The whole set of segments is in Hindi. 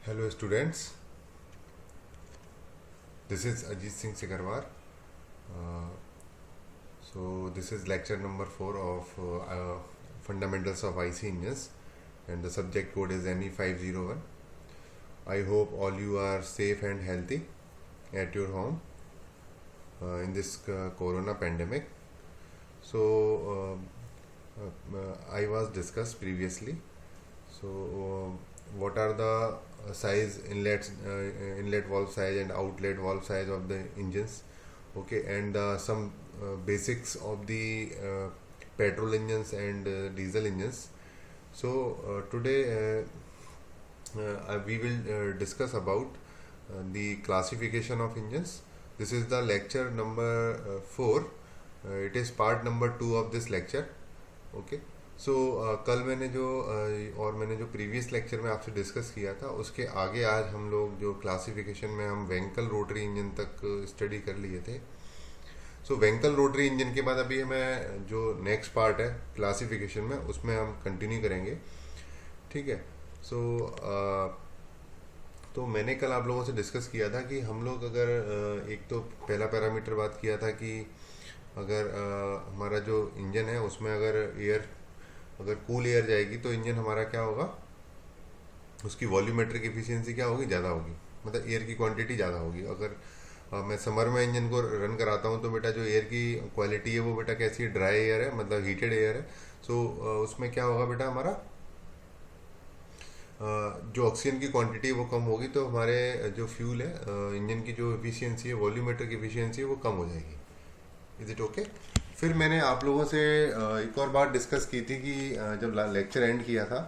Hello students, this is Ajit Singh Sikarwar. Uh, this is lecture number 4 of Fundamentals of IC Engines, and the subject code is ME501. I hope all you are safe and healthy at your home in this corona pandemic. I was discussed previously. What are the size inlet valve size and outlet valve size of the engines? Okay, and some basics of the petrol engines and diesel engines. Today we will discuss about the classification of engines. This is the lecture number 4. It is part number 2 of this lecture. Okay. कल मैंने जो प्रीवियस लेक्चर में आपसे डिस्कस किया था उसके आगे आज हम लोग जो क्लासिफिकेशन में हम वेंकल रोटरी इंजन तक स्टडी कर लिए थे. वेंकल रोटरी इंजन के बाद अभी हमें जो नेक्स्ट पार्ट है क्लासिफिकेशन में उसमें हम कंटिन्यू करेंगे. ठीक है. तो मैंने कल आप लोगों से डिस्कस किया था कि हम लोग अगर एक तो पहला पैरामीटर बात किया था कि अगर हमारा जो इंजन है उसमें अगर कूल एयर जाएगी तो इंजन हमारा क्या होगा, उसकी वॉल्यूमेट्रिक एफिशिएंसी क्या होगी, ज़्यादा होगी, मतलब एयर की क्वांटिटी ज़्यादा होगी. अगर मैं समर में इंजन को रन कराता हूँ तो बेटा जो एयर की क्वालिटी है वो बेटा कैसी है, ड्राई एयर है, मतलब हीटेड एयर है. उसमें क्या होगा बेटा, हमारा जो ऑक्सीजन की क्वांटिटी है वो कम होगी, तो हमारे जो फ्यूल है इंजन की जो एफिशिएंसी है, वॉल्यूमेट्रिक एफिशिएंसी है, वो कम हो जाएगी. Is it okay? फिर मैंने आप लोगों से एक और बात डिस्कस की थी कि जब लेक्चर एंड किया था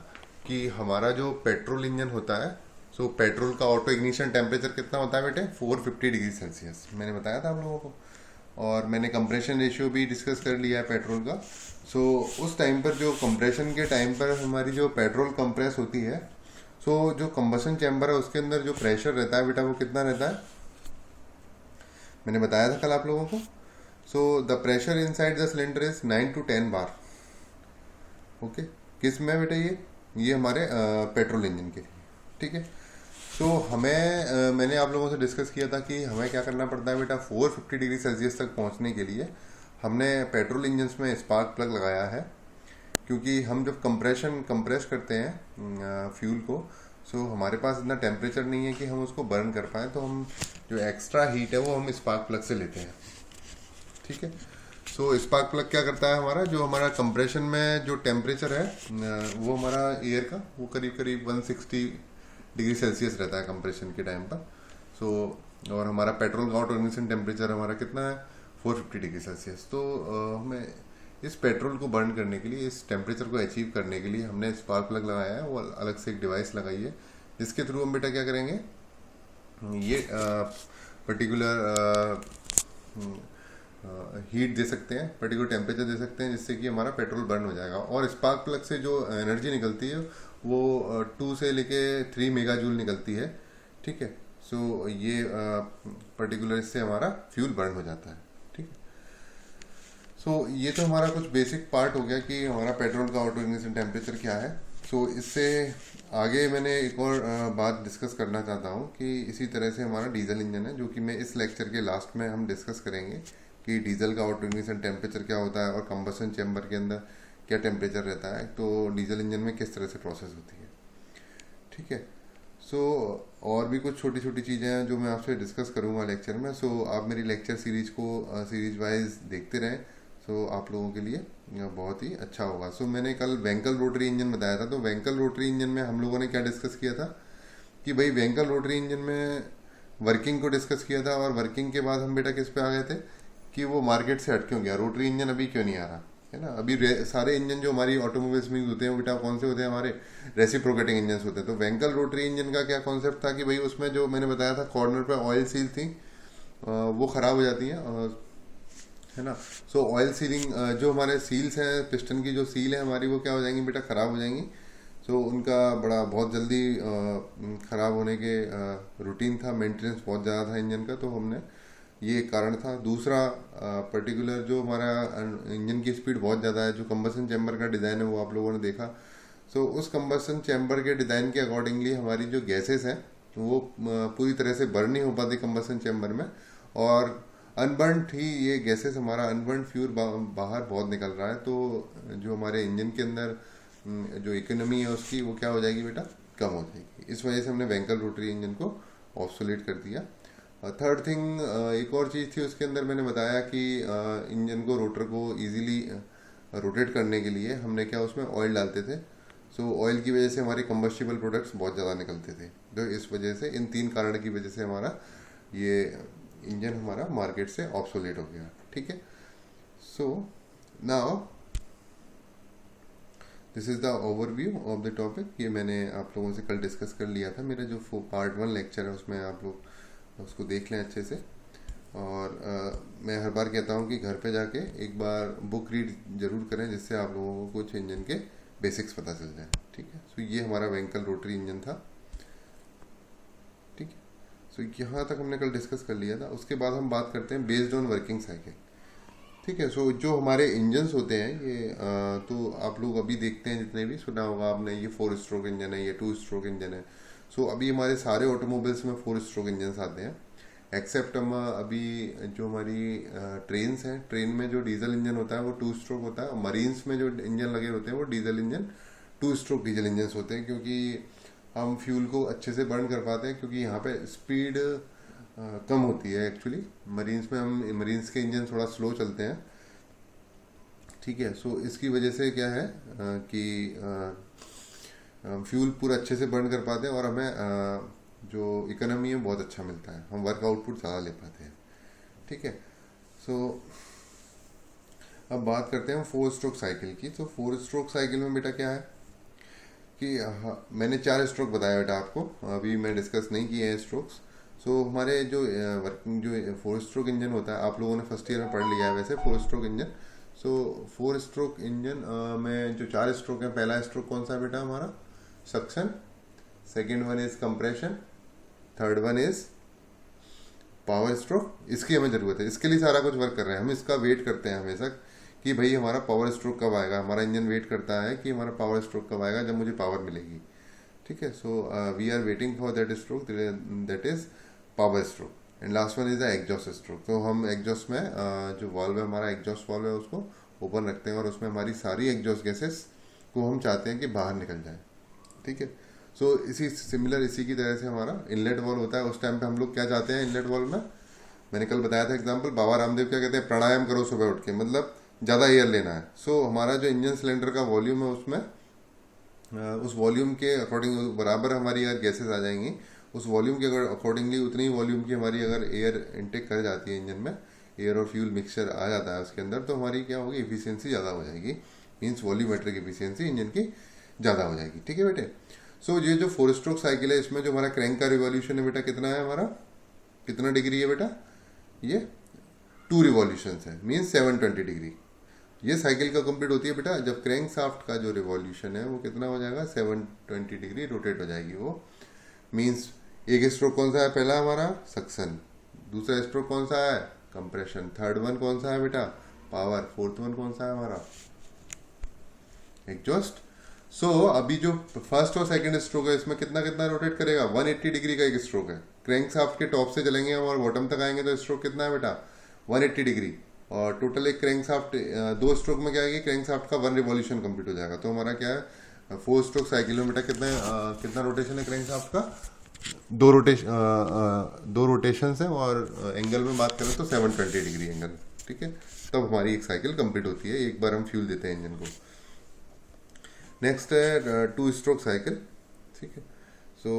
कि हमारा जो पेट्रोल इंजन होता है, पेट्रोल का ऑटो इग्निशन टेम्परेचर कितना होता है बेटे, 450 डिग्री सेल्सियस मैंने बताया था आप लोगों को. और मैंने कंप्रेशन रेशियो भी डिस्कस कर लिया है पेट्रोल का. उस टाइम पर जो कंप्रेशन के टाइम पर हमारी जो पेट्रोल कंप्रेस होती है, जो कंबशन चैम्बर है उसके अंदर जो प्रेशर रहता है बेटा वो कितना रहता है, मैंने बताया था कल आप लोगों को. The pressure inside the cylinder is 9 to 10 bar. Okay, किस में बेटा, ये हमारे पेट्रोल इंजन के. ठीक है. मैंने आप लोगों से डिस्कस किया था कि हमें क्या करना पड़ता है बेटा, 450 डिग्री सेल्सियस तक पहुंचने के लिए हमने पेट्रोल इंजन्स में स्पार्क प्लग लगाया है. क्योंकि हम जब कंप्रेस करते हैं फ्यूल को, हमारे पास इतना टेम्परेचर नहीं है कि हम उसको बर्न कर पाएँ, तो हम जो एक्स्ट्रा हीट है वो हम स्पार्क प्लग से लेते हैं. ठीक है. स्पार्क प्लग क्या करता है, हमारा जो हमारा कंप्रेशन में जो टेम्परेचर है वो हमारा एयर का वो करीब करीब 160 डिग्री सेल्सियस रहता है कंप्रेशन के टाइम पर. और हमारा पेट्रोल का ऑटो इग्निशन टेम्परेचर हमारा कितना है, 450 डिग्री सेल्सियस. हमें इस पेट्रोल को बर्न करने के लिए, इस टेम्परेचर को अचीव करने के लिए हमने स्पार्क प्लग लगाया है. वो अलग से एक डिवाइस लगाई है जिसके थ्रू हम बेटा क्या करेंगे, ये पर्टिकुलर हीट दे सकते हैं, पर्टिकुलर टेम्परेचर दे सकते हैं, जिससे कि हमारा पेट्रोल बर्न हो जाएगा. और स्पार्क प्लग से जो एनर्जी निकलती है वो 2 से लेके 3 मेगा जूल निकलती है. ठीक है. ये पर्टिकुलर इससे हमारा फ्यूल बर्न हो जाता है. ठीक है. ये तो हमारा कुछ बेसिक पार्ट हो गया कि हमारा पेट्रोल का ऑटो इग्निशन टेम्परेचर क्या है. इससे आगे मैंने एक और बात डिस्कस करना चाहता हूँ कि इसी तरह से हमारा डीजल इंजन है, जो कि मैं इस लेक्चर के लास्ट में हम डिस्कस करेंगे कि डीजल का ऑटो इग्निशन टेम्परेचर क्या होता है और कंबशन चैम्बर के अंदर क्या टेम्परेचर रहता है, तो डीजल इंजन में किस तरह से प्रोसेस होती है. ठीक है. और भी कुछ छोटी छोटी चीज़ें हैं जो मैं आपसे डिस्कस करूँगा लेक्चर में. आप मेरी लेक्चर सीरीज को सीरीज वाइज देखते रहें, आप लोगों के लिए बहुत ही अच्छा होगा. मैंने कल वेंकल रोटरी इंजन बताया था. वेंकल रोटरी इंजन में हम लोगों ने क्या डिस्कस किया था कि भाई वेंकल रोटरी इंजन में वर्किंग को डिस्कस किया था, और वर्किंग के बाद हम बेटा किस पे आ गए थे कि वो मार्केट से हट क्यों गया, रोटरी इंजन अभी क्यों नहीं आ रहा है ना. अभी सारे इंजन जो हमारी ऑटोमोबाइल्स में यूज होते हैं बेटा कौन से होते हैं, हमारे रेसिप्रोकेटिंग इंजन होते हैं. तो वेंकल रोटरी इंजन का क्या कॉन्सेप्ट था कि भाई उसमें जो मैंने बताया था कॉर्नर पर ऑयल सील थी वो ख़राब हो जाती हैं, है ना. ऑयल सीलिंग जो हमारे सील्स हैं, पिस्टन की जो सील है हमारी, वो क्या हो जाएंगी बेटा, ख़राब हो जाएंगी. उनका बहुत जल्दी ख़राब होने के रूटीन था, मेंटेनेंस बहुत ज़्यादा था इंजन का, तो हमने ये एक कारण था. दूसरा पर्टिकुलर जो हमारा इंजन की स्पीड बहुत ज़्यादा है, जो कंबसन चैम्बर का डिज़ाइन है वो आप लोगों ने देखा. सो उस कंबसन चैम्बर के डिज़ाइन के अकॉर्डिंगली हमारी जो गैसेस हैं वो पूरी तरह से बर्न नहीं हो पाती कंबसन चैम्बर में, और अनबर्नड ही ये गैसेस, हमारा अनबर्नड फ्यूल बाहर बहुत निकल रहा है। तो जो हमारे इंजन के अंदर जो इकोनॉमी है उसकी वो क्या हो जाएगी बेटा, कम हो जाएगी। इस वजह से हमने वेंकल रोटरी इंजन को ऑब्सोलेट कर दिया। थर्ड थिंग, एक और चीज़ थी उसके अंदर, मैंने बताया कि इंजन को, रोटर को ईजिली रोटेट करने के लिए हमने क्या उसमें ऑयल डालते थे। सो ऑयल की वजह से हमारे कंबस्टिबल प्रोडक्ट्स बहुत ज़्यादा निकलते थे। तो इस वजह से, इन 3 कारण की वजह से हमारा ये इंजन हमारा मार्केट से ऑब्सोलेट हो गया। ठीक है। So now this is the overview of the topic. ये मैंने आप लोगों से कल डिस्कस कर लिया था। मेरा जो पार्ट 1 लेक्चर है उसमें आप लोग उसको देख लें अच्छे से। और मैं हर बार कहता हूँ कि घर पे जाके एक बार बुक रीड जरूर करें, जिससे आप लोगों को कुछ इंजन के बेसिक्स पता चल जाए। ठीक है। सो ये हमारा वेंकल रोटरी इंजन था। ठीक है। सो यहाँ तक हमने कल डिस्कस कर लिया था। उसके बाद हम बात करते हैं बेस्ड ऑन वर्किंग साइकिल। ठीक है। सो जो हमारे इंजन्स होते हैं ये तो आप लोग अभी देखते हैं, जितने भी सुना होगा आपने, ये 4 स्ट्रोक इंजन है, ये 2 स्ट्रोक इंजन है। सो अभी हमारे सारे ऑटोमोबाइल्स में 4 स्ट्रोक इंजन्स आते हैं, एक्सेप्ट हम अभी जो हमारी ट्रेन्स हैं, ट्रेन में जो डीजल इंजन होता है वो 2 स्ट्रोक होता है। मरीन्स में जो इंजन लगे होते हैं वो diesel engine 2 stroke diesel engines होते हैं, क्योंकि हम फ्यूल को अच्छे से बर्न कर पाते हैं, क्योंकि यहाँ पे स्पीड कम होती है एक्चुअली। मरीन्स के इंजन थोड़ा स्लो चलते हैं। ठीक है। सो इसकी वजह से क्या है कि फ्यूल पूरा अच्छे से बर्न कर पाते हैं, और हमें जो इकोनॉमी है बहुत अच्छा मिलता है, हम वर्क आउटपुट ज़्यादा ले पाते हैं। ठीक है। सो अब बात करते हैं 4 स्ट्रोक साइकिल की। तो 4 स्ट्रोक साइकिल में बेटा क्या है कि मैंने 4 स्ट्रोक बताया बेटा आपको, अभी मैं डिस्कस नहीं किए हैं स्ट्रोक्स। सो हमारे जो वर्किंग जो 4 स्ट्रोक इंजन होता है, आप लोगों ने फर्स्ट ईयर में पढ़ लिया है वैसे 4 स्ट्रोक इंजन। सो 4 स्ट्रोक इंजन में जो 4 स्ट्रोक है, पहला स्ट्रोक कौन सा है बेटा हमारा, suction. Second one is compression. Third one is power stroke. इसकी हमें जरूरत है, इसके लिए सारा कुछ वर्क कर रहे हैं हम, इसका वेट करते हैं हमेशा कि भाई हमारा पावर स्ट्रोक कब आएगा। हमारा इंजन वेट करता है कि हमारा पावर स्ट्रोक कब आएगा, जब मुझे पावर मिलेगी। ठीक है। So we are waiting for that stroke, that is power stroke. And last one is the exhaust stroke. तो हम एग्जॉस्ट में जो वॉल्व है, हमारा एग्जॉस्ट वॉल्व है, उसको ओपन रखते हैं और उसमें हमारी सारी एग्जॉस्ट गैसेस को हम चाहते हैं कि बाहर निकल जाए। ठीक है। सो इसी की तरह से हमारा इनलेट वॉल्व होता है। उस टाइम पे हम लोग क्या चाहते हैं इनलेट वॉल्व में, मैंने कल बताया था एग्जांपल, बाबा रामदेव क्या कहते हैं, प्राणायाम करो सुबह उठ के, मतलब ज़्यादा एयर लेना है। सो हमारा जो इंजन सिलेंडर का वॉल्यूम है उसमें उस वॉल्यूम के अकॉर्डिंग बराबर हमारी अगर गैसेस आ जाएंगी, उस वॉल्यूम के अकॉर्डिंगली उतनी ही वॉल्यूम की हमारी अगर एयर इनटेक कर जाती है इंजन में, एयर और फ्यूल मिक्सचर आ जाता है उसके अंदर, तो हमारी क्या होगी, इफिशियंसी ज़्यादा हो जाएगी। मीन्स वॉल्यूमेट्रिक इफिशियंसी इंजन की ज़्यादा हो जाएगी। ठीक है बेटे। सो ये जो 4 स्ट्रोक साइकिल है, इसमें जो हमारा क्रैंक का रिवॉल्यूशन है बेटा कितना है, हमारा कितना डिग्री है बेटा, ये 2 रिवॉल्यूशन है, मीन्स 720 डिग्री। ये साइकिल का कंप्लीट होती है बेटा जब क्रैंक शाफ्ट का जो रिवॉल्यूशन है वो कितना हो जाएगा, 720 डिग्री रोटेट हो जाएगी वो। मीन्स एक स्ट्रोक कौन सा है, पहला हमारा सक्शन, दूसरा स्ट्रोक कौन सा है, कंप्रेशन, थर्ड वन कौन सा है बेटा, पावर, फोर्थ वन कौन सा है हमारा, एग्जॉस्ट। सो अभी जो फर्स्ट और सेकंड स्ट्रोक है इसमें कितना कितना रोटेट करेगा, 180 डिग्री का एक स्ट्रोक है। क्रैंक शाफ्ट के टॉप से चलेंगे हम और बॉटम तक आएंगे तो स्ट्रोक कितना है बेटा, 180 डिग्री। और टोटल एक क्रैंक शाफ्ट 2 स्ट्रोक में क्या है, क्रैंक शाफ्ट का 1 रिवॉल्यूशन कंप्लीट हो जाएगा। तो हमारा क्या है 4 स्ट्रोक साइकिल में बेटा कितना रोटेशन है क्रैंक शाफ्ट का, 2 रोटेशन है। और एंगल में बात करें तो 720 डिग्री एंगल। ठीक है। तब हमारी एक साइकिल कंप्लीट होती है, एक बार हम फ्यूल देते हैं इंजन को। नेक्स्ट है 2 स्ट्रोक साइकिल। ठीक है। सो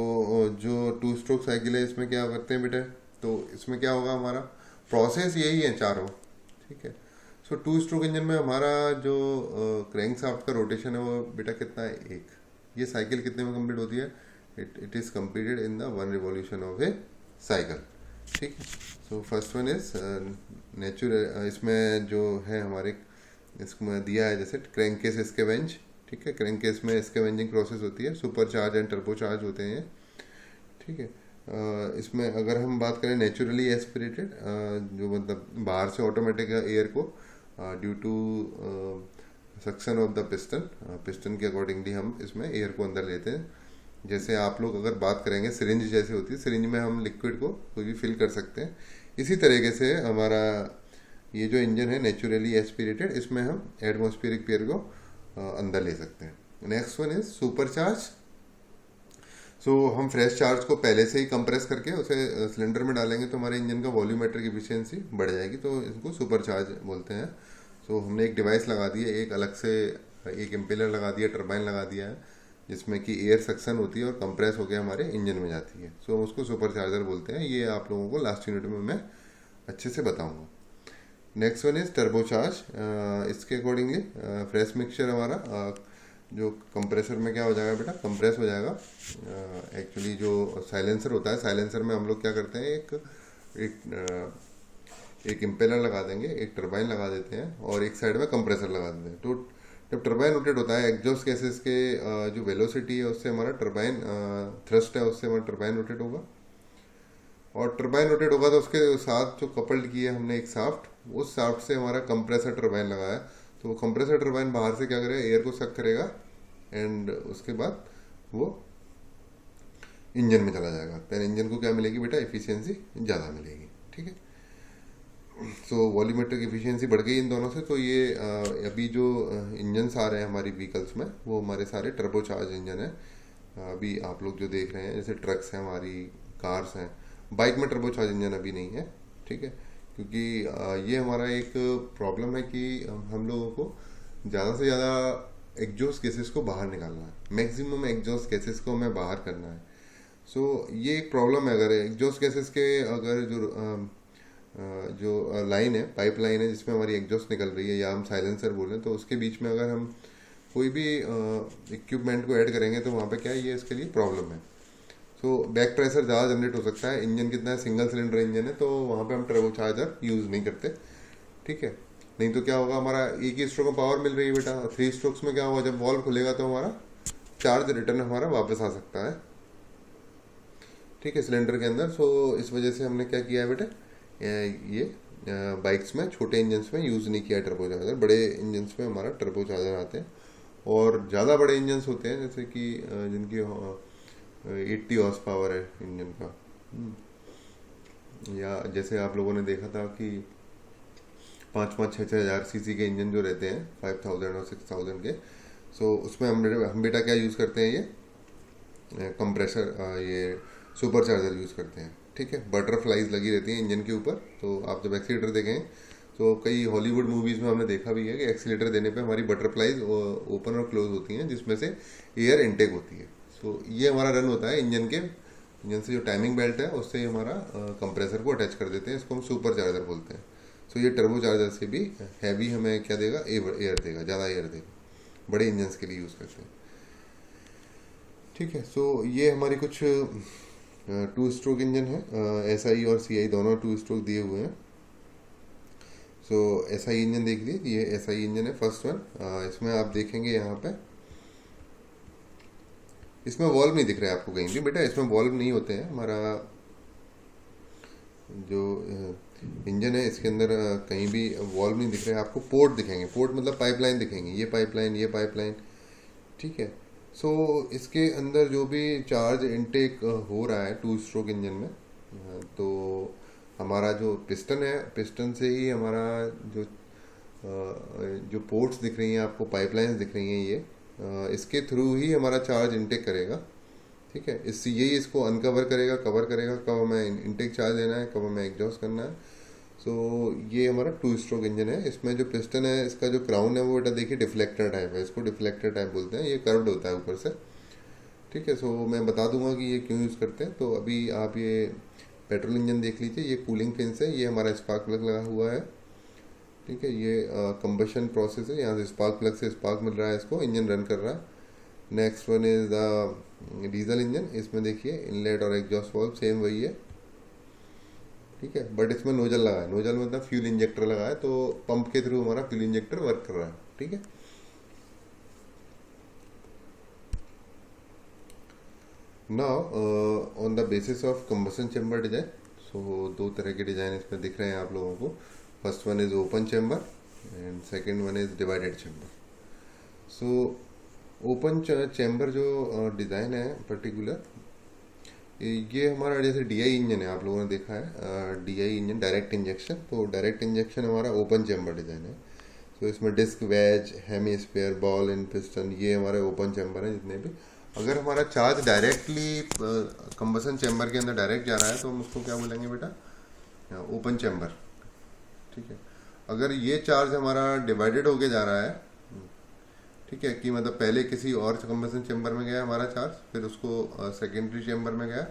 जो 2 स्ट्रोक साइकिल है इसमें क्या करते हैं बेटा, तो इसमें क्या होगा, हमारा प्रोसेस यही है चारों। ठीक है। सो 2 स्ट्रोक इंजन में हमारा जो क्रैंक शाफ्ट का रोटेशन है वो बेटा कितना है, 1। ये साइकिल कितने में कंप्लीट होती है, it is completed in the 1 revolution of A cycle. ठीक है। So first one is natural, इसमें जो है हमारे इसमें दिया है जैसे क्रैंकेस स्कैवेंज। ठीक है। क्रैंकेस में स्कैवेंजिंग प्रोसेस होती है, super charge and turbo charge होते हैं। ठीक है। इसमें अगर हम बात करें नेचुरली एस्पिरेटेड, जो मतलब बाहर से ऑटोमेटिक एयर को due to suction of the piston, piston के अकॉर्डिंगली हम इसमें एयर को अंदर लेते हैं। जैसे आप लोग अगर बात करेंगे सिरिंज जैसे होती है, सिरिंज में हम लिक्विड को कोई भी फिल कर सकते हैं, इसी तरीके से हमारा ये जो इंजन है नेचुरली एस्पिरेटेड, इसमें हम एटमॉस्फेरिक एयर को अंदर ले सकते हैं। Next one is super charge. सो हम फ्रेश चार्ज को पहले से ही कंप्रेस करके उसे सिलेंडर में डालेंगे तो हमारे इंजन का वॉल्यूमेट्रिक एफिशिएंसी बढ़ जाएगी, तो इसको सुपर चार्ज बोलते हैं। सो हमने एक डिवाइस लगा दी है, एक अलग से एक इम्पेलर लगा दिया, टरबाइन लगा दिया है, जिसमें कि एयर सक्शन होती है और कंप्रेस होकर हमारे इंजन में जाती है। सो हम उसको सुपर चार्जर बोलते हैं। ये आप लोगों को लास्ट यूनिट में मैं अच्छे से बताऊँगा। Next one is turbo charge. इसके अकॉर्डिंगली फ्रेश मिक्सचर हमारा जो कंप्रेसर में क्या हो जाएगा बेटा, कंप्रेस हो जाएगा। एक्चुअली जो साइलेंसर होता है, साइलेंसर में हम लोग क्या करते हैं, एक इम्पेलर लगा देंगे, एक टरबाइन लगा देते हैं और एक साइड में कंप्रेसर लगा देते हैं। तो जब टरबाइन रोटेट होता है, एग्जॉस्ट गैसेस के जो वेलोसिटी है उससे हमारा टरबाइन थ्रस्ट है उससे हमारा टरबाइन रोटेट होगा, और टरबाइन रोटेट होगा तो उसके साथ जो कपल्ड किया है हमने एक शाफ्ट, उस शाफ्ट से हमारा कंप्रेसर टरबाइन लगाया, तो वो कंप्रेसर टरबाइन बाहर से क्या करेगा, एयर को सक करेगा एंड उसके बाद वो इंजन में चला जाएगा। पहले इंजन को क्या मिलेगी बेटा, एफिशिएंसी ज़्यादा मिलेगी। ठीक है, सो वॉल्यूमेट्रिक एफिशिएंसी बढ़ गई इन दोनों से। तो ये अभी जो इंजन्स आ रहे हैं हमारी व्हीकल्स में, वो हमारे सारे टर्बो चार्ज इंजन है। अभी आप लोग जो देख रहे हैं, जैसे ट्रक्स हैं, हमारी कार्स हैं, बाइक में टर्बो चार्ज इंजन अभी नहीं है। ठीक है, क्योंकि ये हमारा एक प्रॉब्लम है कि हम लोगों को ज़्यादा से ज़्यादा एग्जॉस्ट गैसेस को बाहर निकालना है, मैक्सिमम एग्जॉस्ट गैसेस को हमें बाहर करना है। सो ये एक प्रॉब्लम है। अगर एग्जॉस्ट गैसेस के अगर जो लाइन है, पाइप लाइन है जिसमें हमारी एग्जॉस्ट निकल रही है, या हम साइलेंसर बोलें, तो उसके बीच में अगर हम कोई भी इक्विपमेंट को ऐड करेंगे तो वहाँ पे क्या है, ये इसके लिए प्रॉब्लम है। सो बैक प्रेशर ज़्यादा जनरेट हो सकता है। इंजन कितना है, सिंगल सिलेंडर इंजन है, तो वहाँ पे हम टर्बो चार्जर यूज़ नहीं करते। ठीक है, नहीं तो क्या होगा, हमारा एक ही स्ट्रोक में पावर मिल रही है बेटा, 3 स्ट्रोक्स में क्या होगा, जब वॉल्व खुलेगा तो हमारा चार्ज रिटर्न हमारा वापस आ सकता है। ठीक है, सिलेंडर के अंदर। सो इस वजह से हमने क्या किया है बेटा, ये बाइक्स में, छोटे इंजन्स में यूज़ नहीं किया टर्बो चार्जर। बड़े इंजन्स में हमारा टर्बो चार्जर आते हैं, और ज़्यादा बड़े इंजन्स होते हैं जैसे कि जिनकी 80 हॉर्स पावर है इंजन का, या जैसे आप लोगों ने देखा था कि 5-6 हज़ार सीसी के इंजन जो रहते हैं, 5000 और 6000 के, सो उसमें हम बेटा क्या यूज़ करते हैं, ये कंप्रेसर, ये सुपर चार्जर यूज़ करते हैं। ठीक है, बटरफ्लाइज लगी रहती हैं इंजन के ऊपर। तो आप जब एक्सीलेटर देखें, तो कई हॉलीवुड मूवीज़ में हमने देखा भी है कि एक्सीलेटर देने पे हमारी बटरफ्लाइज ओपन और क्लोज होती हैं, जिसमें से एयर इनटेक होती है। सो ये हमारा रन होता है इंजन से जो टाइमिंग बेल्ट है उससे हमारा कंप्रेसर को अटैच कर देते हैं। इसको हम सुपर चार्जर बोलते हैं। सो ये टर्बो चार्जर से भी हैवी हमें क्या देगा, एयर देगा, ज़्यादा एयर देगा, बड़े इंजन्स के लिए यूज़ करते हैं। ठीक है, सो ये हमारी कुछ 2 स्ट्रोक इंजन है, SI और CI दोनों 2 स्ट्रोक दिए हुए हैं। सो SI इंजन देख लीजिए, ये SI इंजन है फर्स्ट वन। इसमें आप देखेंगे यहाँ पे, इसमें वॉल्व नहीं दिख रहा है आपको कहीं भी बेटा, इसमें वॉल्व नहीं होते हैं। हमारा जो इंजन है इसके अंदर कहीं भी वॉल्व नहीं दिख रहा है आपको। पोर्ट दिखेंगे, पोर्ट मतलब पाइपलाइन दिखेंगे, ये पाइपलाइन, ये पाइपलाइन। ठीक है, सो इसके अंदर जो भी चार्ज इनटेक हो रहा है 2 स्ट्रोक इंजन में, तो हमारा जो पिस्टन है, पिस्टन से ही हमारा जो पोर्ट्स दिख रही हैं आपको, पाइपलाइंस दिख रही हैं, ये इसके थ्रू ही हमारा चार्ज इनटेक करेगा। ठीक है, इससे यही इसको अनकवर करेगा, कवर करेगा कब हमें इनटेक चार्ज लेना है, कब हमें एग्जॉस्ट करना है। सो ये हमारा 2 स्ट्रोक इंजन है। इसमें जो पिस्टन है, इसका जो क्राउन है वो बेटा देखिए डिफ्लेक्टर टाइप है, इसको डिफ्लेक्टर टाइप बोलते हैं। ये कर्व्ड होता है ऊपर से। ठीक है, सो मैं बता दूंगा कि ये क्यों यूज़ करते हैं। तो अभी आप ये पेट्रोल इंजन देख लीजिए, ये कूलिंग फिन्स है, ये हमारा स्पार्क प्लग लगा हुआ है। ठीक है, ये कंबशन प्रोसेस है, यहाँ से स्पार्क प्लग से स्पार्क मिल रहा है, इसको इंजन रन कर रहा है। Next one is the diesel engine. इसमें देखिए इनलेट और एग्जॉस्ट वाल्व सेम वही है। ठीक है, बट इसमें नोजल लगा है, नोजल मतलब फ्यूल इंजेक्टर लगा है, तो पंप के थ्रू हमारा फ्यूल इंजेक्टर वर्क कर रहा है। ठीक है, now on the basis of combustion chamber design, so 2 तरह के डिजाइन इसमें दिख रहे हैं आप लोगों को। First one is open chamber and second one is divided chamber. So open chamber जो डिज़ाइन है पर्टिकुलर, ये हमारा जैसे डीआई इंजन है, आप लोगों ने देखा है डीआई इंजन डायरेक्ट इंजेक्शन, तो डायरेक्ट इंजेक्शन हमारा ओपन चैम्बर डिज़ाइन है। तो इसमें disc, wedge, hemisphere, ball and piston, ये हमारे ओपन चैम्बर हैं जितने भी। अगर हमारा चार्ज डायरेक्टली कंबसन चैम्बर के अंदर डायरेक्ट जा रहा है तो हम उसको क्या बोलेंगे बेटा, ओपन चैम्बर। ठीक है। अगर ये चार्ज हमारा डिवाइडेड होके जा रहा है, ठीक है, कि मतलब पहले किसी और कंबसन चैम्बर में गया हमारा चार्ज, फिर उसको सेकेंडरी चैम्बर में गया,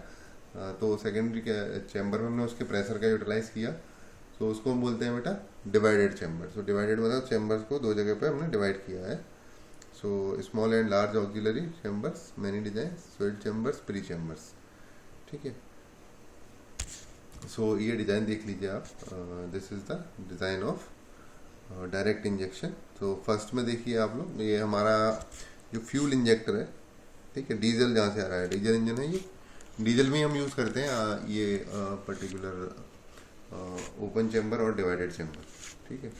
तो सेकेंडरी चैम्बर में हमने उसके प्रेशर का यूटिलाइज किया, तो उसको हम बोलते हैं बेटा डिवाइडेड चैम्बर। सो डिवाइडेड मतलब चैम्बर्स को दो जगह पे हमने डिवाइड किया है। So small and large auxiliary chambers, many design, swelled chambers, pre chambers. ठीक है। सो ये डिज़ाइन देख लीजिए आप, this is the design of direct injection. तो फर्स्ट में देखिए आप लोग, ये हमारा जो फ्यूल इंजेक्टर है, ठीक है, डीजल जहाँ से आ रहा है, डीजल इंजन है ये, डीजल में हम यूज़ करते हैं ये पर्टिकुलर ओपन चैम्बर और डिवाइडेड चैम्बर। ठीक है।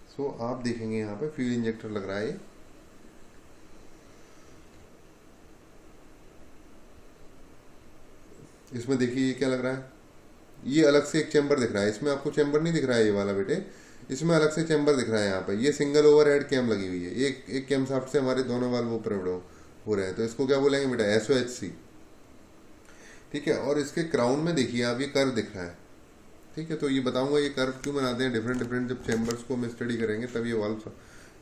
सो आप देखेंगे यहाँ पे फ्यूल इंजेक्टर लग रहा है ये, इसमें देखिए ये क्या लग रहा है, ये अलग से एक चैम्बर दिख रहा है, इसमें आपको चैम्बर नहीं दिख रहा है ये वाला बेटे, इसमें अलग से चैम्बर दिख रहा है यहाँ पे, ये सिंगल ओवरहेड कैम लगी हुई है, एक कैम शाफ्ट से हमारे दोनों वाल्व ऊपर हो रहे हैं, तो इसको क्या बोलेंगे बेटा, SOHC। ठीक है। और इसके क्राउन में देखिए आप, ये कर्व दिख रहा है। ठीक है। तो ये बताऊंगा ये कर्व क्यों बनाते हैं, डिफरेंट डिफरेंट जब चैम्बर्स को हम स्टडी करेंगे तब ये वाल्व,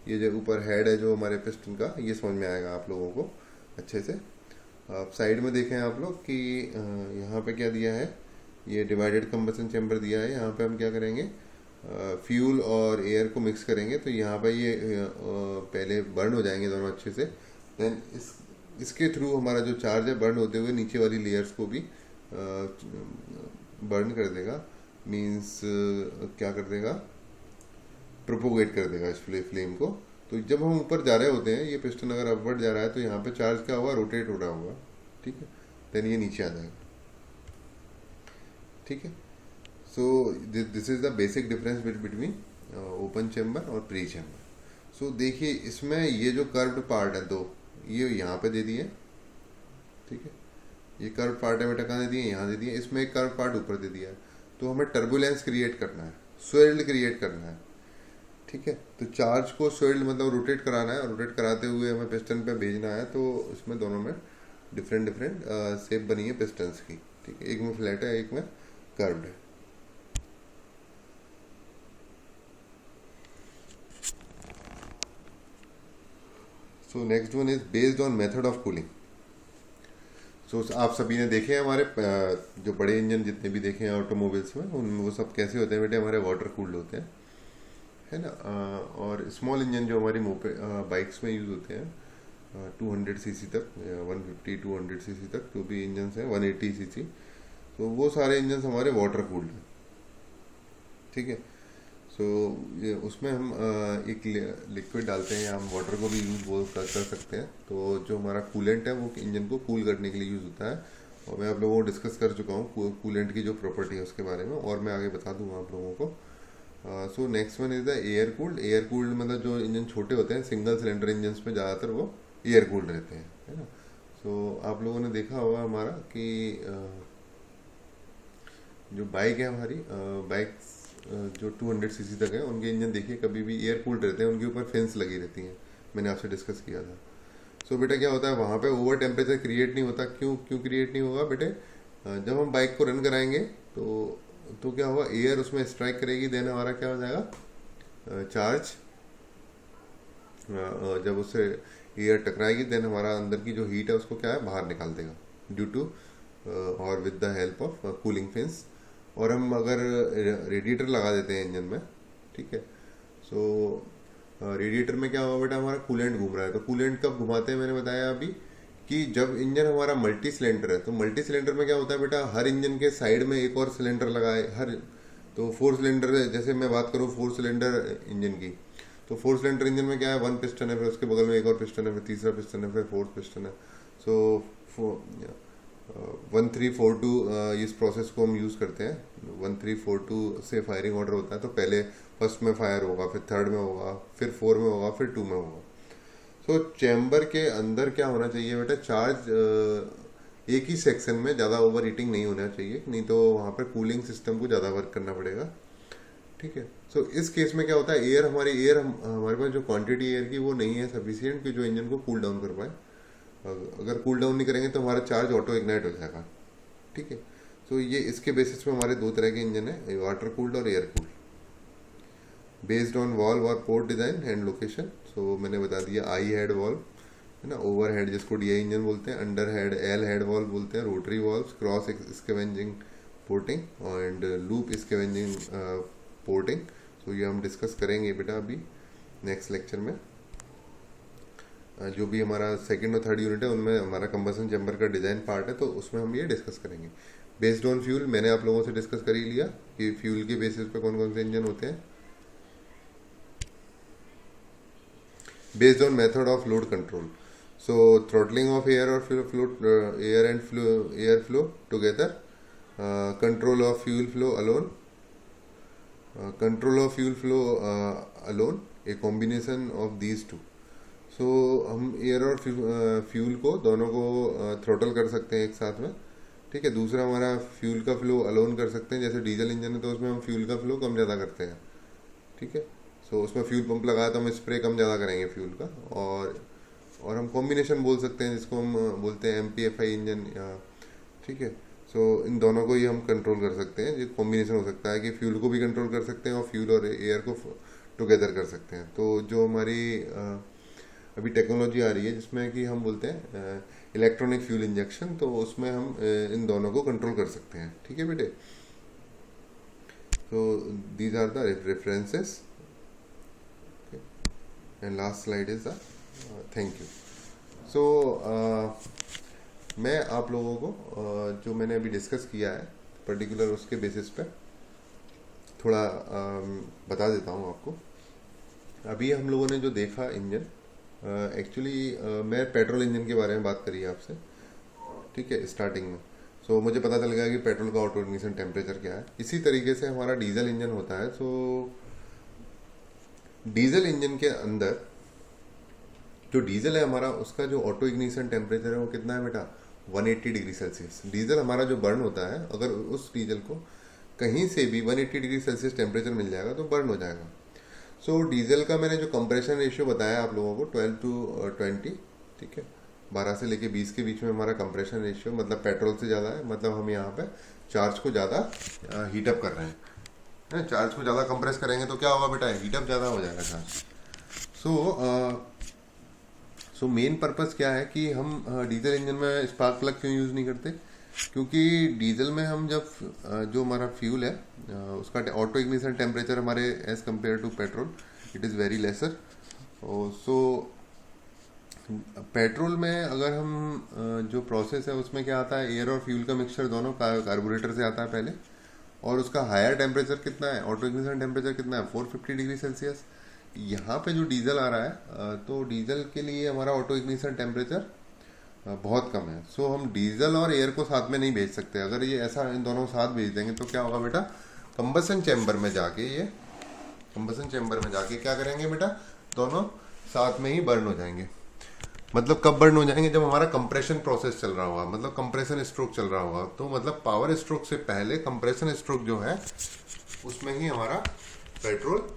ये जो ऊपर हेड है जो हमारे पिस्टन का, ये समझ में आएगा आप लोगों को अच्छे से। आप साइड में देखें आप लोग कि यहाँ पे क्या दिया है, ये डिवाइडेड कंबसन चैम्बर दिया है, यहाँ पे हम क्या करेंगे, फ्यूल और एयर को मिक्स करेंगे, तो यहाँ पे ये पहले बर्न हो जाएंगे दोनों अच्छे से, देन इसके थ्रू हमारा जो चार्ज है बर्न होते हुए नीचे वाली लेयर्स को भी बर्न कर देगा, मींस क्या कर देगा, प्रोपोगेट कर देगा इस फ्लेम को। तो जब हम ऊपर जा रहे होते हैं, ये पिस्टन अगर अपवर्ड जा रहा है तो यहाँ पे चार्ज क्या होगा, रोटेट हो रहा होगा। ठीक है। देन ये नीचे आ जाएगा। ठीक है। So this is the basic difference between open chamber और प्री चैम्बर। सो देखिए इसमें ये जो कर्व्ड पार्ट है दो, ये यहाँ पे दे दिए। ठीक है। ये कर्व पार्ट है बेटा, कहाँ दे दिए, यहाँ दे दिए। इसमें एक कर्व पार्ट ऊपर दे दिया है, तो हमें टर्बुलेंस क्रिएट करना है, स्वेल्ड क्रिएट करना है। ठीक है। तो चार्ज को स्वेल्ड मतलब रोटेट कराना है, रोटेट कराते हुए हमें पिस्टन पे भेजना है, तो इसमें दोनों में डिफरेंट डिफरेंट शेप बनी है पिस्टन्स की। ठीक है। एक में फ्लैट है, एक में कर्व्ड है। So next one is based on method of cooling. So आप सभी ने देखे हैं हमारे जो बड़े इंजन जितने भी देखे हैं ऑटोमोबाइल्स में, उन वो सब कैसे होते हैं बेटे, हमारे वाटर कूल्ड होते हैं, है ना। और स्मॉल इंजन जो हमारी बाइक्स में यूज़ होते हैं 200 सीसी तक, 150 200 सीसी तक जो भी इंजन हैं, 180 सीसी, तो वो सारे इंजन हमारे वाटर कूल्ड हैं। ठीक है। सो ये उसमें हम एक लिक्विड डालते हैं, या हम वाटर को भी यूज़ कर सकते हैं। तो जो हमारा कूलेंट है वो इंजन को कूल करने के लिए यूज़ होता है, और मैं आप लोगों को डिस्कस कर चुका हूँ कूलेंट की जो प्रॉपर्टी है उसके बारे में, और मैं आगे बता दूंगा आप लोगों को। सो next one is the air cooled. Air cooled मतलब जो इंजन छोटे होते हैं, सिंगल सिलेंडर इंजन में ज़्यादातर वो एयर कूल्ड रहते हैं, है ना। सो आप लोगों ने देखा होगा हमारा कि जो बाइक है हमारी, बाइक्स जो 200 सीसी तक है, उनके इंजन देखिए कभी भी एयर कूल्ड रहते हैं, उनके ऊपर फेंस लगी रहती हैं, मैंने आपसे डिस्कस किया था। सो बेटा क्या होता है, वहाँ पे ओवर टेम्परेचर क्रिएट नहीं होता। क्यों क्रिएट नहीं होगा बेटे, जब हम बाइक को रन कराएंगे तो क्या होगा, एयर उसमें स्ट्राइक करेगी, देन हमारा क्या हो जाएगा, चार्ज जब उससे एयर टकराएगी, देन हमारा अंदर की जो हीट है उसको क्या है, बाहर निकाल देगा, ड्यू टू और with the help of cooling fins. और हम अगर रेडिएटर लगा देते हैं इंजन में, ठीक है, सो रेडिएटर में क्या होगा बेटा, हमारा कूलेंट घूम रहा है। तो कूलेंट कब घुमाते हैं, मैंने बताया अभी कि जब इंजन हमारा मल्टी सिलेंडर है, तो मल्टी सिलेंडर में क्या होता है बेटा, हर इंजन के साइड में एक और सिलेंडर लगाए, हर, तो 4 सिलेंडर, जैसे मैं बात करूँ 4 सिलेंडर इंजन की, तो 4 सिलेंडर इंजन में क्या है, 1 पिस्टन है, फिर उसके बगल में एक और पिस्टन है, फिर तीसरा पिस्टन है, फिर 4th पिस्टन है। सो 1342 इस प्रोसेस को हम यूज़ करते हैं। 1342 से फायरिंग ऑर्डर होता है, तो पहले फर्स्ट में फायर होगा, फिर थर्ड में होगा, फिर 4 में होगा, फिर 2 में होगा। तो चैम्बर के अंदर क्या होना चाहिए बेटा, चार्ज एक ही सेक्शन में, ज़्यादा ओवर हीटिंग नहीं होना चाहिए, नहीं तो वहाँ पर कूलिंग सिस्टम को ज़्यादा वर्क करना पड़ेगा। ठीक है। सो इस केस में क्या होता है, हमारे पास जो क्वांटिटी एयर की वो नहीं है सफिशियंट कि जो इंजन को कूल डाउन कर पाए। अगर कूल डाउन नहीं करेंगे तो हमारा चार्ज ऑटो इग्नाइट हो जाएगा। ठीक है। सो ये इसके बेसिस पे हमारे दो तरह के इंजन है, वाटर कूल्ड और air cooled, based on valve और port design and location. So मैंने बता दिया, आई हेड वॉल्व है ना, ओवर हेड जिसको डीआई इंजन बोलते हैं, under head L head valve बोलते हैं, rotary valve, cross scavenging porting and loop scavenging porting. So ये हम डिस्कस करेंगे बेटा अभी नेक्स्ट लेक्चर में। जो भी हमारा सेकंड और थर्ड यूनिट है उनमें हमारा कंबसन चैम्बर का डिज़ाइन पार्ट है, तो उसमें हम ये डिस्कस करेंगे। बेस्ड ऑन फ्यूल मैंने आप लोगों से डिस्कस कर ही लिया कि फ्यूल के बेसिस पे कौन कौन से इंजन होते हैं। Based on method of load control, so throttling of air और air flow together, control of fuel flow alone, control of fuel flow alone, a combination of these two. So हम एयर और फ्यूल को दोनों को थ्रोटल कर सकते हैं एक साथ में। ठीक है। दूसरा हमारा फ्यूल का फ्लो अलोन कर सकते हैं, जैसे डीजल इंजन है तो उसमें हम फ्यूल का फ्लो कम ज़्यादा करते हैं। ठीक है। सो उसमें फ्यूल पंप लगाया तो हम स्प्रे कम ज़्यादा करेंगे फ्यूल का, और हम कॉम्बिनेशन बोल सकते हैं जिसको हम बोलते हैं MPFI इंजन। ठीक है। सो इन दोनों को ही हम कंट्रोल कर सकते हैं। जो कॉम्बिनेशन हो सकता है कि फ्यूल को भी कंट्रोल कर सकते हैं और फ्यूल और एयर को टुगेदर कर सकते हैं। तो जो हमारी अभी टेक्नोलॉजी आ रही है जिसमें कि हम बोलते हैं इलेक्ट्रॉनिक फ्यूल इंजेक्शन, तो उसमें हम इन दोनों को कंट्रोल कर सकते हैं। ठीक है बेटे। तो these are the references and last slide is the thank you. So मैं आप लोगों को जो मैंने अभी डिस्कस किया है पर्टिकुलर उसके बेसिस पे थोड़ा बता देता हूँ आपको। अभी हम लोगों ने जो देखा इंजन, एक्चुअली मैं पेट्रोल इंजन के बारे में बात करी है आपसे। ठीक है, स्टार्टिंग में। सो मुझे पता चल गया कि पेट्रोल का ऑटो इग्निशन टेम्परेचर क्या है। इसी तरीके से हमारा डीजल इंजन होता है। सो डीजल इंजन के अंदर जो डीजल है हमारा, उसका जो ऑटो इग्निशन टेम्परेचर है वो कितना है बेटा, 180 डिग्री सेल्सियस। डीजल हमारा जो बर्न होता है, अगर उस डीजल को कहीं से भी 180 डिग्री सेल्सियस टेम्परेचर मिल जाएगा तो बर्न हो जाएगा। सो डीजल का मैंने जो कंप्रेशन रेशियो बताया आप लोगों को 12:20, ठीक है, 12 से लेके 20 के बीच में हमारा कंप्रेशन रेशियो, मतलब पेट्रोल से ज़्यादा है, मतलब हम यहाँ पे चार्ज को ज़्यादा हीटअप कर रहे हैं। चार्ज को ज़्यादा कंप्रेस करेंगे तो क्या होगा बेटा, हीटअप ज़्यादा हो जाएगा चार्ज। सो मेन पर्पस क्या है कि हम डीजल इंजन में स्पार्क प्लग क्यों यूज़ नहीं करते, क्योंकि डीजल में हम जब जो हमारा फ्यूल है उसका ऑटो इग्निशन टेम्परेचर हमारे as compare to petrol it is very lesser. So petrol में अगर हम जो प्रोसेस है उसमें क्या आता है, एयर और फ्यूल का मिक्सचर दोनों कार्बोरेटर से आता है पहले, और उसका हायर टेम्परेचर कितना है, ऑटो इग्निशन टेम्परेचर कितना है, 450 डिग्री सेल्सियस। यहाँ पे जो डीजल आ रहा है तो डीजल के लिए हमारा ऑटो इग्निशन टेम्परेचर बहुत कम है। सो हम डीजल और एयर को साथ में नहीं भेज सकते। अगर ये ऐसा इन दोनों साथ भेज देंगे तो क्या होगा बेटा, कंबसन चैम्बर में जाके क्या करेंगे बेटा, दोनों साथ में ही बर्न हो जाएंगे। मतलब कब बर्न हो जाएंगे, जब हमारा कंप्रेशन प्रोसेस चल रहा होगा, मतलब कंप्रेशन स्ट्रोक चल रहा होगा। तो मतलब पावर स्ट्रोक से पहले कंप्रेशन स्ट्रोक जो है उसमें ही हमारा पेट्रोल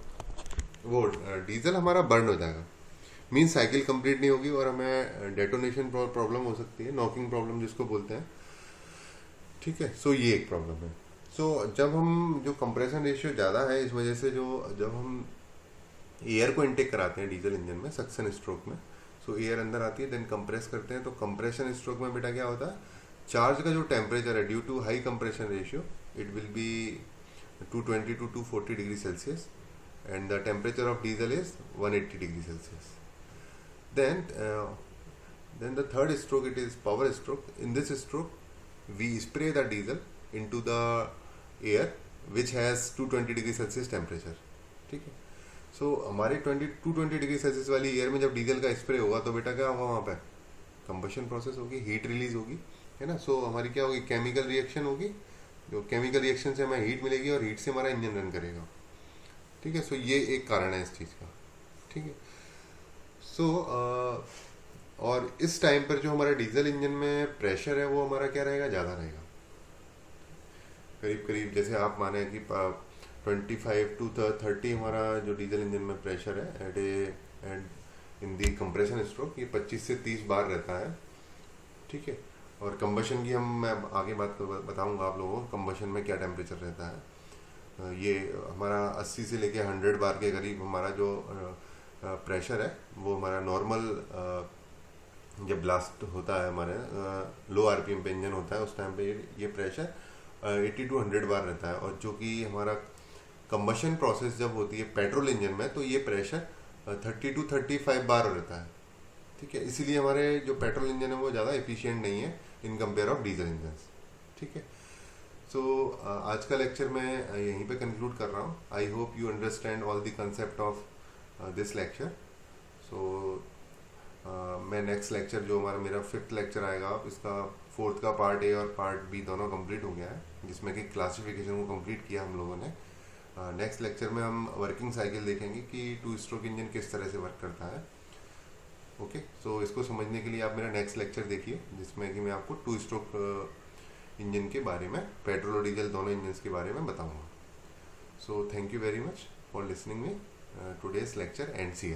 वो डीजल हमारा बर्न हो जाएगा। मीन साइकिल कंप्लीट नहीं होगी और हमें डेटोनेशन प्रॉब्लम हो सकती है, नॉकिंग प्रॉब्लम जिसको बोलते हैं। ठीक है। सो ये एक प्रॉब्लम है। सो जब हम जो कंप्रेशन रेशियो ज़्यादा है, इस वजह से जब हम एयर को इनटेक कराते हैं डीजल इंजन में सक्शन स्ट्रोक में, सो एयर अंदर आती है, देन कंप्रेस करते हैं, तो कंप्रेशन स्ट्रोक में बेटा क्या होता है, चार्ज का जो टेम्परेचर है due to high compression ratio it will be 220 to 240 degree Celsius and the temperature of diesel is 180 degree Celsius. Then the third stroke, it is power stroke. In this stroke we spray the diesel into the air which has 220 degree Celsius temperature. ठीक है। सो हमारे 220 डिग्री सेल्सियस वाली एयर में जब डीजल का स्प्रे होगा तो बेटा क्या होगा, वहाँ पे कंबशन प्रोसेस होगी, हीट रिलीज होगी, है ना। सो हमारी क्या होगी, केमिकल रिएक्शन होगी, जो केमिकल रिएक्शन से हमें हीट मिलेगी और हीट से हमारा इंजन रन करेगा। ठीक है। सो ये एक कारण है इस चीज़ का। ठीक है। सो और इस टाइम पर जो हमारा डीजल इंजन में प्रेशर है वो हमारा क्या रहेगा, ज़्यादा रहेगा। करीब करीब जैसे आप माने कि 25 to 30 हमारा जो डीजल इंजन में प्रेशर है एट इन दी कंप्रेशन स्ट्रोक, ये 25 से 30 बार रहता है। ठीक है। और कंबशन की मैं आगे बताऊंगा आप लोगों को कंबशन में क्या टेम्परेचर रहता है। ये हमारा 80 से लेके 100 बार के करीब हमारा जो प्रेशर है वो हमारा नॉर्मल जब ब्लास्ट होता है हमारे लो आरपीएम पे इंजन होता है उस टाइम पे ये प्रेशर 80 to 100 बार रहता है। और जो कि हमारा कंबशन प्रोसेस जब होती है पेट्रोल इंजन में तो ये प्रेशर 30 to 35 बार रहता है। ठीक है। इसीलिए हमारे जो पेट्रोल इंजन है वो ज़्यादा एफिशिएंट नहीं है in compare of diesel engine. ठीक है। सो आज का लेक्चर मैं यहीं पे कंक्लूड कर रहा हूँ। I hope you understand all the concept of this lecture. So मैं नेक्स्ट लेक्चर जो मेरा 5th लेक्चर आएगा, इसका 4th का पार्ट ए और पार्ट बी दोनों कंप्लीट हो गया है, जिसमें कि क्लासिफिकेशन को कंप्लीट किया हम लोगों ने। नेक्स्ट लेक्चर में हम वर्किंग साइकिल देखेंगे कि 2 स्ट्रोक इंजन किस तरह से वर्क करता है। ओके। सो इसको समझने के लिए आप मेरा नेक्स्ट लेक्चर देखिए, जिसमें कि मैं आपको 2 स्ट्रोक इंजन के बारे में, पेट्रोल और डीजल दोनों इंजन के बारे में बताऊंगा। So thank you very much for listening me today's lecture and C